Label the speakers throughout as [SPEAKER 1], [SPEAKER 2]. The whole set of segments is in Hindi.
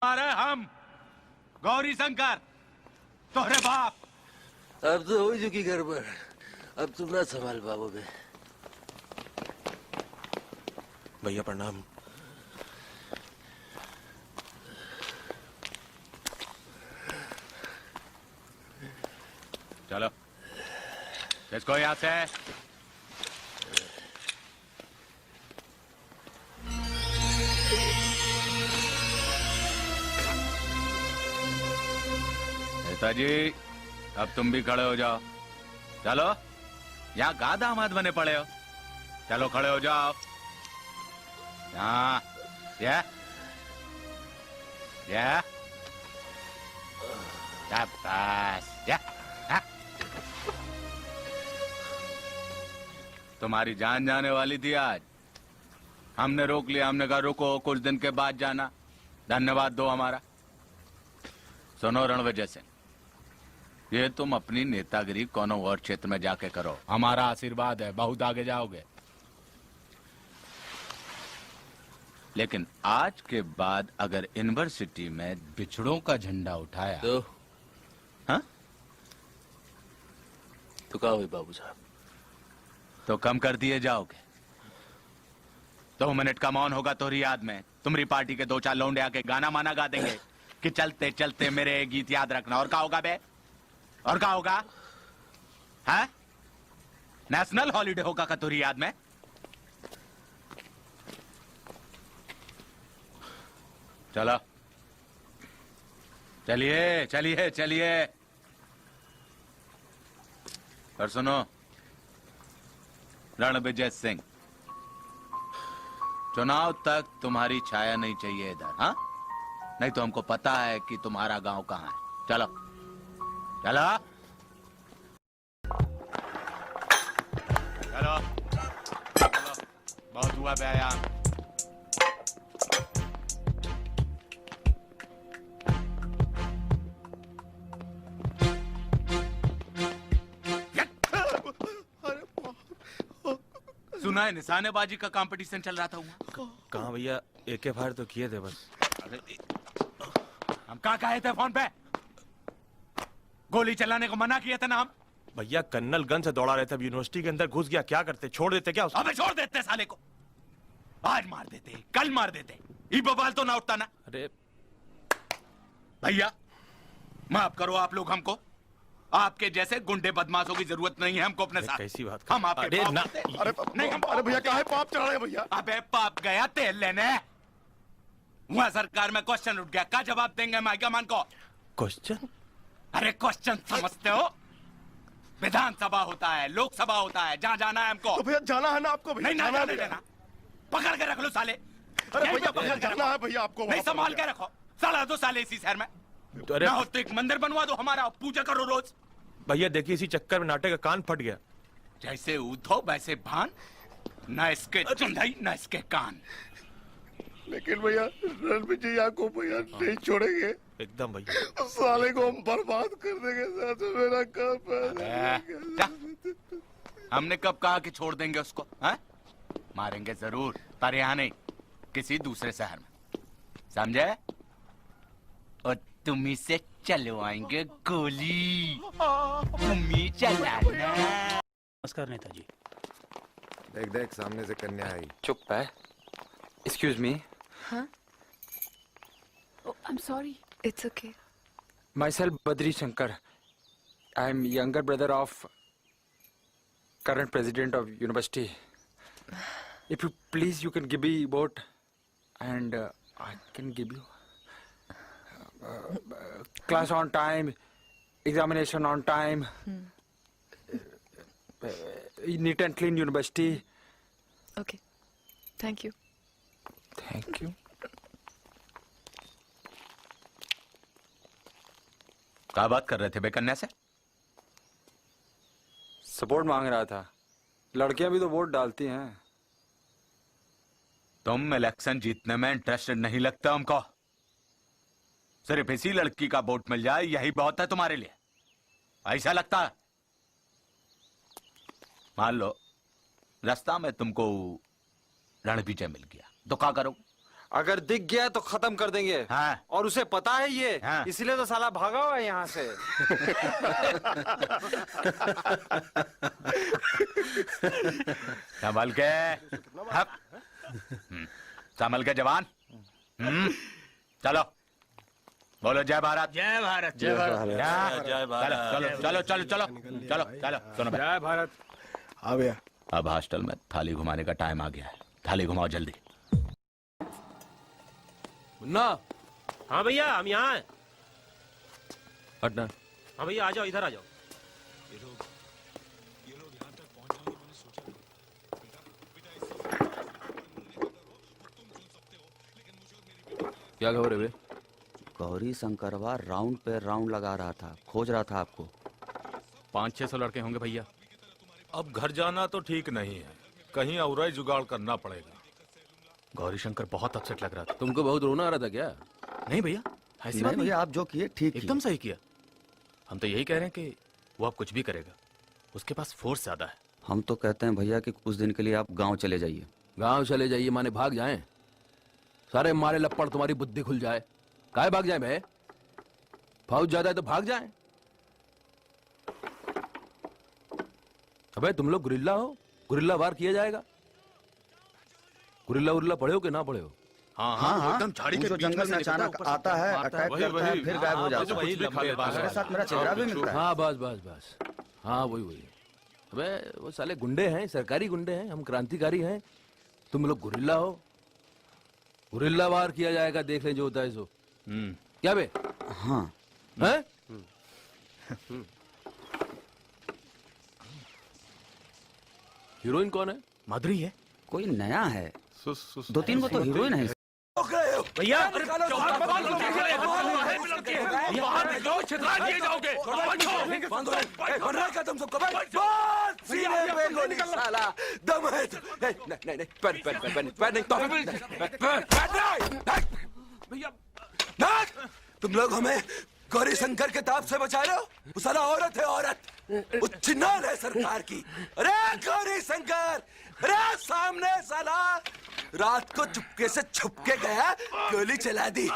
[SPEAKER 1] अरे हम गौरी शंकर तोहरे बाप।
[SPEAKER 2] अब तो हो चुकी गड़बड़, अब तुम ना संभाल पाओगे।
[SPEAKER 3] भैया प्रणाम।
[SPEAKER 1] चलो किसको यहाँ से नेताजी, अब तुम भी खड़े हो जाओ। चलो, यहाँ गा दामाद बने पड़े हो। चलो खड़े हो जाओ। यहाँ शाबाश, तुम्हारी जान जाने वाली थी आज। हमने रोक लिया, हमने कहा रुको कुछ दिन के बाद जाना। धन्यवाद दो हमारा। सुनो रणविजय सिंह, ये तुम अपनी नेतागिरी कोनो और क्षेत्र में जाके करो, हमारा आशीर्वाद है, बहुत आगे जाओगे। लेकिन आज के बाद अगर यूनिवर्सिटी में बिछड़ों का झंडा उठाया
[SPEAKER 2] तो
[SPEAKER 1] हाँ
[SPEAKER 2] तो कहा हुई बाबू साहब,
[SPEAKER 1] तो कम कर दिए जाओगे। 2 मिनट का मौन होगा तोहरी याद में। तुम्हारी पार्टी के 2-4 लौंडे आके गाना माना गा देंगे कि चलते चलते मेरे गीत याद रखना। और क्या होगा बे? और क्या होगा? है नेशनल हॉलिडे होगा का तोहरी याद में? चलो चलिए चलिए चलिए। और सुनो रणविजय सिंह, चुनाव तक तुम्हारी छाया नहीं चाहिए इधर, हाँ? नहीं तो हमको पता है कि तुम्हारा गांव कहाँ है। चलो चलो चलो चलो, बहुत हुआ व्यायाम। सुना है निशानेबाजी का कंपटीशन चल रहा था वहाँ?
[SPEAKER 3] कहाँ भैया, एक फायर तो किए थे बस।
[SPEAKER 1] अरे हम कहाँ कहे थे फोन पे? गोली चलाने को मना किया था ना हम।
[SPEAKER 3] भैया कन्नल गन से दौड़ा रहे थे, अब यूनिवर्सिटी के अंदर घुस गया, क्या करते? छोड़ देते क्या उसको?
[SPEAKER 1] अबे छोड़ देते साले को। आज मार देते, कल मार देते, ये बवाल तो ना उठता ना।
[SPEAKER 3] अरे
[SPEAKER 1] भैया माफ करो आप लोग हमको। आपके जैसे गुंडे बदमाशों की जरूरत नहीं है हमको अपने साथ।
[SPEAKER 3] कैसी बात?
[SPEAKER 1] हम आपके
[SPEAKER 3] अरे
[SPEAKER 1] पाप
[SPEAKER 3] ना,
[SPEAKER 1] करते।
[SPEAKER 4] अरे अरे भैया क्या है, पाप चढ़ा है भैया।
[SPEAKER 1] अबे पाप गया तेल लेने। वहाँ सरकार में क्वेश्चन उठ गया, क्या जवाब देंगे माइकमान को?
[SPEAKER 3] क्वेश्चन?
[SPEAKER 1] अरे क्वेश्चन समझते हो? विधानसभा होता है, लोकसभा होता है, जहाँ जाना है हमको।
[SPEAKER 4] तो भैया जाना है ना आपको? भैया
[SPEAKER 1] नहीं ना
[SPEAKER 4] जाना
[SPEAKER 1] जाने
[SPEAKER 4] है
[SPEAKER 1] देना। पकड़ के रख लो साले।
[SPEAKER 4] अरे
[SPEAKER 1] यहीं
[SPEAKER 4] भैया
[SPEAKER 1] पे पकड़ के
[SPEAKER 4] जाना
[SPEAKER 1] रखो।
[SPEAKER 4] है भैया आपको।
[SPEAKER 1] नहीं संभाल के रखो। साला दो साले इसी शहर में।
[SPEAKER 3] अरे
[SPEAKER 1] ना हो तो एक मंदिर बनवा दो हमारा, पूजा करो रोज।
[SPEAKER 3] भैया देखिए, इसी चक्कर में नाटे का कान फट गया।
[SPEAKER 1] जैसे ऊधो वैसे भान, न इसके चुंधाई न इसके कान।
[SPEAKER 4] लेकिन भैया रणविजय को भैया नहीं छोड़ेंगे
[SPEAKER 3] एकदम भैया।
[SPEAKER 4] साले को हम बर्बाद कर देंगे। साथ में मेरा काम
[SPEAKER 1] जा। हमने कब कहा कि छोड़ देंगे उसको? हैं? मारेंगे जरूर, पर यहाँ नहीं, किसी दूसरे शहर में, समझे? और तुम ही से चलवाएंगे गोली, तुम ही चलाना।
[SPEAKER 5] नमस्कार नेताजी।
[SPEAKER 6] देख देख सामने से कन्या आई।
[SPEAKER 7] चुप है। Excuse me.
[SPEAKER 8] Huh? Oh, I'm sorry. It's okay.
[SPEAKER 7] Myself Badri Shankar. I am younger brother of current president of university. If you please, you can give me vote, and I can give you class on time, examination on time, neat and clean university.
[SPEAKER 8] Okay. Thank you.
[SPEAKER 7] Thank you.
[SPEAKER 1] क्या बात कर रहे थे बेकन्या से?
[SPEAKER 7] सपोर्ट मांग रहा था। लड़कियां भी तो वोट डालती हैं।
[SPEAKER 1] तुम इलेक्शन जीतने में इंटरेस्टेड नहीं लगता हमको। सिर्फ इसी लड़की का वोट मिल जाए यही बहुत है तुम्हारे लिए, ऐसा लगता है? मान लो रास्ता में तुमको रणविजय मिल गया तो क्या करो?
[SPEAKER 7] अगर दिख गया तो खत्म कर देंगे।
[SPEAKER 1] हाँ।
[SPEAKER 7] और उसे पता है ये,
[SPEAKER 1] हाँ।
[SPEAKER 7] इसलिए तो साला भागा हुआ है यहाँ से।
[SPEAKER 1] संभल के। हप। संभल के जवान। चलो बोलो जय भारत।
[SPEAKER 5] जय भारत।
[SPEAKER 1] जय भारत। चलो चलो चलो चलो चलो चलो सुनो भाई।
[SPEAKER 3] जय भारत।
[SPEAKER 4] हाँ भैया
[SPEAKER 1] अब हॉस्टल में थाली घुमाने का टाइम आ गया है। थाली घुमाओ जल्दी।
[SPEAKER 2] मुन्ना
[SPEAKER 3] हाँ भैया हम यहाँ हैं।
[SPEAKER 2] हटना।
[SPEAKER 3] हाँ भैया आ जाओ, इधर आ जाओ।
[SPEAKER 2] क्या खबर है बे?
[SPEAKER 9] गौरी शंकरवा राउंड पे राउंड लगा रहा था, खोज रहा था आपको।
[SPEAKER 5] 500-600 लड़के होंगे भैया।
[SPEAKER 10] अब घर जाना तो ठीक नहीं है, कहीं और ही जुगाड़ करना पड़ेगा।
[SPEAKER 5] गौरी शंकर बहुत अपसेट लग रहा था।
[SPEAKER 2] तुमको बहुत रोना आ रहा था क्या?
[SPEAKER 5] नहीं भैया, ऐसी बात
[SPEAKER 9] नहीं
[SPEAKER 5] नहीं।
[SPEAKER 9] भैया, आप जो किए ठीक
[SPEAKER 5] एकदम सही किया। हम तो यही कह रहे हैं कि वो अब कुछ भी करेगा, उसके पास फोर्स ज्यादा है।
[SPEAKER 9] हम तो कहते हैं भैया कि कुछ दिन के लिए आप गांव चले जाइए।
[SPEAKER 2] गांव चले जाइए माने भाग जाएं? सारे मारे लपड़ तुम्हारी बुद्धि खुल जाए। काहे भाग जाए बे? फौज ज्यादा है तो भाग जाएं। अबे तुम लोग गुरिल्ला हो, गुरिल्ला वार किया जाएगा। गुरिल्ला उरिल्ला पढ़े हो कि ना पढ़े हो?
[SPEAKER 5] हाँ
[SPEAKER 9] हाँ हाँ,
[SPEAKER 5] एकदम झाड़ी के
[SPEAKER 9] जो
[SPEAKER 5] बीच में
[SPEAKER 9] जंगल
[SPEAKER 5] से
[SPEAKER 9] में
[SPEAKER 5] निकलता है,
[SPEAKER 9] अचानक
[SPEAKER 5] ऊपर से
[SPEAKER 9] आता है,
[SPEAKER 10] वही-
[SPEAKER 9] अटैक करता है,
[SPEAKER 10] वही-
[SPEAKER 9] फिर गायब हो जाता है।
[SPEAKER 10] वही लंबे बाल
[SPEAKER 9] मेरे साथ मेरा चेहरा भी मिलता है।
[SPEAKER 2] हाँ बस बस बस, हाँ वही वही। अबे वो साले गुंडे हैं, सरकारी गुंडे हैं, हम क्रांतिकारी हैं। तुम लोग गुरिल्ला हो, गुरिल्ला वार किया जाएगा, देख लें जो होता है सो। क्या बे?
[SPEAKER 9] हाँ
[SPEAKER 2] हैं? हीरोइन कौन है?
[SPEAKER 5] माधुरी है
[SPEAKER 9] कोई नया है, 2-3 को तो हीरोइन है।
[SPEAKER 3] भैया
[SPEAKER 2] दम है तो नहीं नहीं पैर नहीं तो भैया तुम लोग हमें गौरी शंकर के ताप से बचा रहे हो? वो साला औरत है, औरत। वो चिन्हाल है सरकार की। अरे गौरी शंकर, अरे सामने साला रात को चुपके से छुप के गया, गोली चला दी।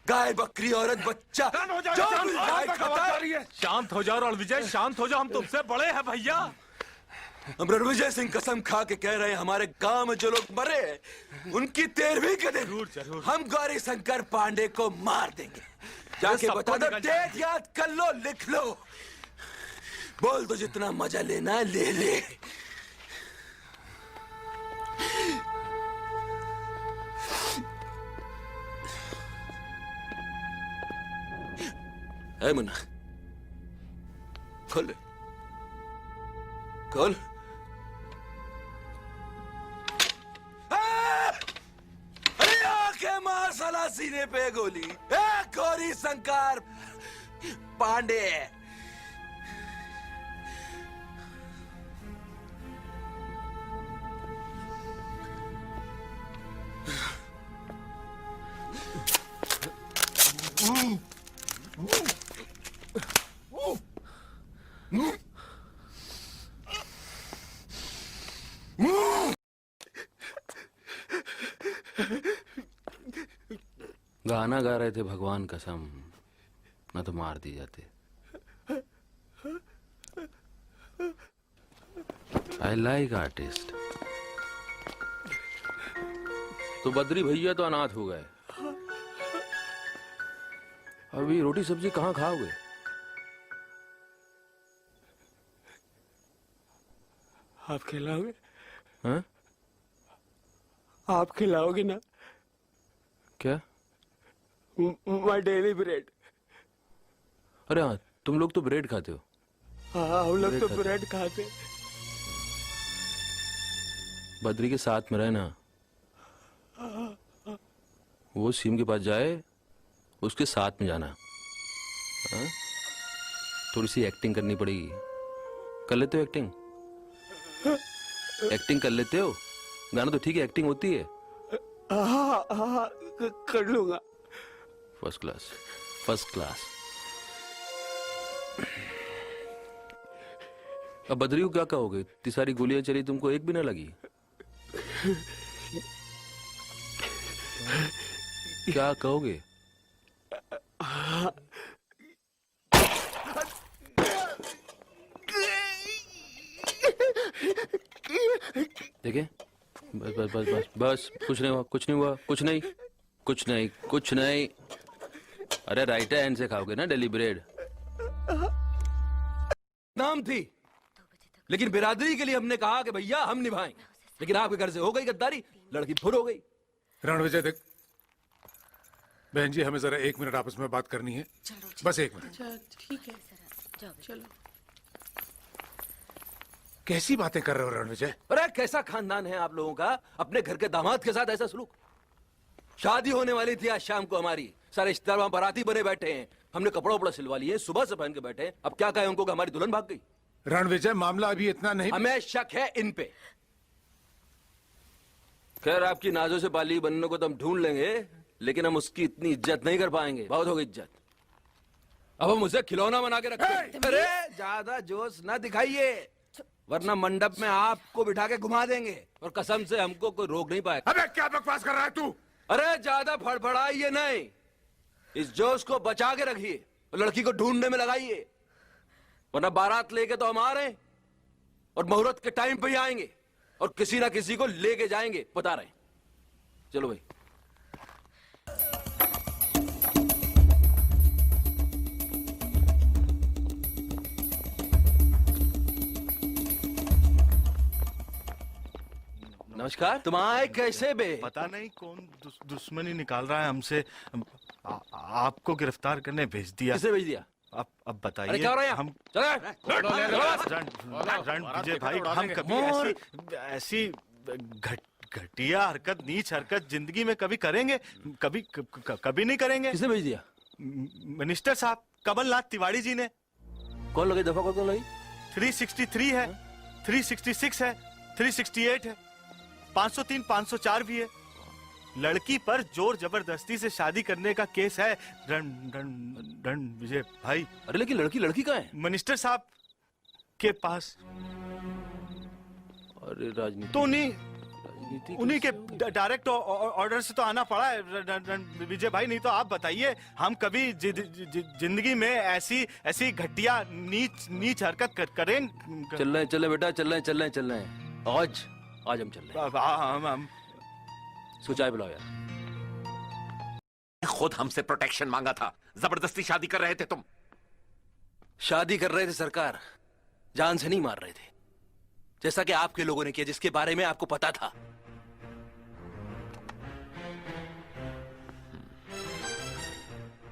[SPEAKER 2] गाय बकरी औरत बच्चा जो मिल जाए खाता।
[SPEAKER 10] शांत हो जाओ रणविजय, शांत हो जाओ, हम तुमसे बड़े हैं भैया।
[SPEAKER 2] हम रणविजय सिंह कसम खा के कह रहे हैं, हमारे गांव में जो लोग मरे उनकी 13वीं के दिन हम गौरी शंकर पांडे को मार देंगे। जाके बता दो, डेट याद कर लो, लिख लो। बोल दो जितना मजा लेना है ले ले। है मुन्ना, खोल खोल। अरे आके मार साला सीने पे गोली। गौरी शंकर पांडे। गाना गा रहे थे भगवान कसम, न तो मार दी जाते। I like artist. तो बद्री भैया तो अनाथ हो गए, अभी रोटी सब्जी कहाँ खाओगे?
[SPEAKER 11] आप खिलाओगे?
[SPEAKER 2] हाँ?
[SPEAKER 11] आप खिलाओगे ना?
[SPEAKER 2] क्या?
[SPEAKER 11] My daily bread.
[SPEAKER 2] अरे हाँ, तुम लोग तो ब्रेड खाते हो।
[SPEAKER 11] हाँ, हम लोग तो
[SPEAKER 2] खाते।
[SPEAKER 11] ब्रेड खाते।
[SPEAKER 2] बद्री के साथ में रहना, वो सीम के पास जाए, उसके साथ में जाना। हाँ? थोड़ी सी एक्टिंग करनी पड़ेगी। कर लेते हो एक्टिंग? एक्टिंग कर लेते हो? गाना तो ठीक है, एक्टिंग होती है।
[SPEAKER 11] हाँ हाँ, कर लूंगा।
[SPEAKER 2] First class, first class. अब बद्री को क्या कहोगे? इतनी सारी गोलियां चली, तुमको एक भी ना लगी?
[SPEAKER 5] क्या कहोगे? देखिए, बस बस बस बस बस, कुछ नहीं हुआ, कुछ नहीं हुआ, कुछ नहीं, कुछ नहीं, कुछ नहीं। अरे राइट हैंड से खाओगे ना डेली ब्रेड।
[SPEAKER 2] नाम थी, लेकिन बिरादरी के लिए हमने कहा कि भैया हम निभाएंगे, लेकिन आपके घर से हो गई गद्दारी, लड़की फुर हो गई।
[SPEAKER 4] रणविजय देख, बहन जी हमें जरा 1 मिनट आपस में बात करनी है, बस 1 मिनट।
[SPEAKER 8] ठीक है चलो।
[SPEAKER 4] कैसी बातें कर रहे हो रणविजय?
[SPEAKER 2] अरे कैसा खानदान है आप लोगों का, अपने घर के दामाद के साथ ऐसा सलूक। शादी होने वाली थी आज शाम को हमारी, सारे रिश्तेदार वहां बाराती बने बैठे हैं, हमने कपड़ा उपड़ा सिलवा लिए, सुबह से पहन के बैठे हैं। अब क्या कहें उनको कि हमारी दुल्हन भाग गई?
[SPEAKER 4] रणविजय मामला अभी इतना नहीं।
[SPEAKER 2] हमें शक है इन पे। खैर आपकी नाजों से बाली बनने को तो हम ढूंढ लेंगे, लेकिन हम उसकी इतनी इज्जत नहीं कर पाएंगे, बहुत हो गई इज्जत। अब हम उसे खिलौना बना के रखते। अरे ज्यादा जोश ना दिखाइए, वरना मंडप में आपको बिठा के घुमा देंगे, और कसम से हमको कोई रोक नहीं पाएगा।
[SPEAKER 4] अबे क्या बकवास कर रहा है तू?
[SPEAKER 2] अरे ज्यादा फड़फड़ाइए नहीं, इस जोश को बचा के रखिए और लड़की को ढूंढने में लगाइए, वरना बारात लेके तो हम आ रहे हैं और मुहूर्त के टाइम पे ही आएंगे और किसी ना किसी को लेके जाएंगे, बता रहे हैं। चलो भाई। नमस्कार, तुम आए कैसे बे?
[SPEAKER 10] पता नहीं कौन दुश्मनी निकाल रहा है हमसे। आपको गिरफ्तार करने भेज दिया।
[SPEAKER 2] किसे भेज दिया?
[SPEAKER 10] अब बताइए।
[SPEAKER 2] अरे क्या हो रहा है?
[SPEAKER 10] हम विजय भाई, हम कभी ऐसी घटिया हरकत, नीच हरकत जिंदगी में कभी करेंगे? कभी नहीं करेंगे।
[SPEAKER 2] किसने भेज दिया?
[SPEAKER 10] मिनिस्टर साहब, कमलनाथ तिवारी जी ने।
[SPEAKER 2] कौन लगी दफा, कौन लगी?
[SPEAKER 10] 363 है, 366 है, 368 है, 503, 504 भी है। लड़की पर जोर जबरदस्ती से शादी करने का केस है रण विजय भाई।
[SPEAKER 2] अरे लेकिन लड़की कहाँ है?
[SPEAKER 10] मिनिस्टर साहब के पास।
[SPEAKER 2] अरे राजनीति
[SPEAKER 10] तो उन्हीं के डायरेक्ट ऑर्डर से तो आना पड़ा है विजय भाई, नहीं तो आप बताइए, हम कभी जिंदगी में ऐसी घटिया नीच हरकत करें?
[SPEAKER 2] चल रहे बेटा, चल रहे हैं। आज हम चल रहे हैं। सुचाय बुलाओ यार।
[SPEAKER 6] खुद हमसे प्रोटेक्शन मांगा था, जबरदस्ती शादी कर रहे थे तुम।
[SPEAKER 2] शादी कर रहे थे सरकार, जान से नहीं मार रहे थे, जैसा कि आपके लोगों ने किया, जिसके बारे में आपको पता था।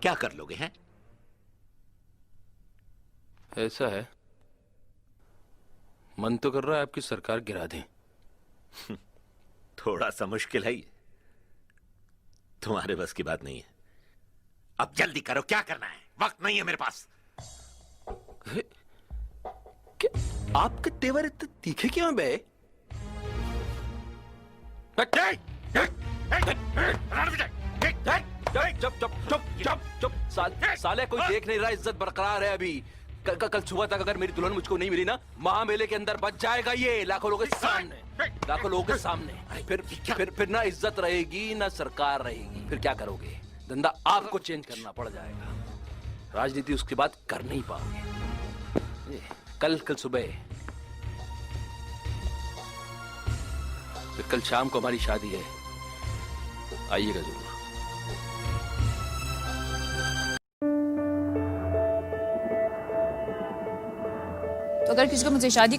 [SPEAKER 6] क्या कर लोगे हैं?
[SPEAKER 5] ऐसा है, मन तो कर रहा है आपकी सरकार गिरा दें।
[SPEAKER 6] थोड़ा सा मुश्किल है ये, तुम्हारे बस की बात नहीं है। अब जल्दी करो, क्या करना है? वक्त नहीं है मेरे पास।
[SPEAKER 2] क्या आपके तेवर इतने तीखे क्यों हैं बे? चुप। साले कोई देख नहीं रहा, इज्जत बरकरार है अभी। कल सुबह तक अगर मेरी दुल्हन मुझको नहीं मिली ना, महामेले के अंदर बच जाएगा ये, लाखों लोगों के सामने, लाखों लोगों के सामने। फिर ना इज्जत रहेगी ना सरकार रहेगी। फिर क्या करोगे? धंधा आपको चेंज करना पड़ जाएगा, राजनीति उसके बाद कर नहीं पाओगे। कल सुबह, फिर कल शाम को हमारी शादी है, आइएगा जरूर।
[SPEAKER 8] तो अगर किसी को मुझसे शादी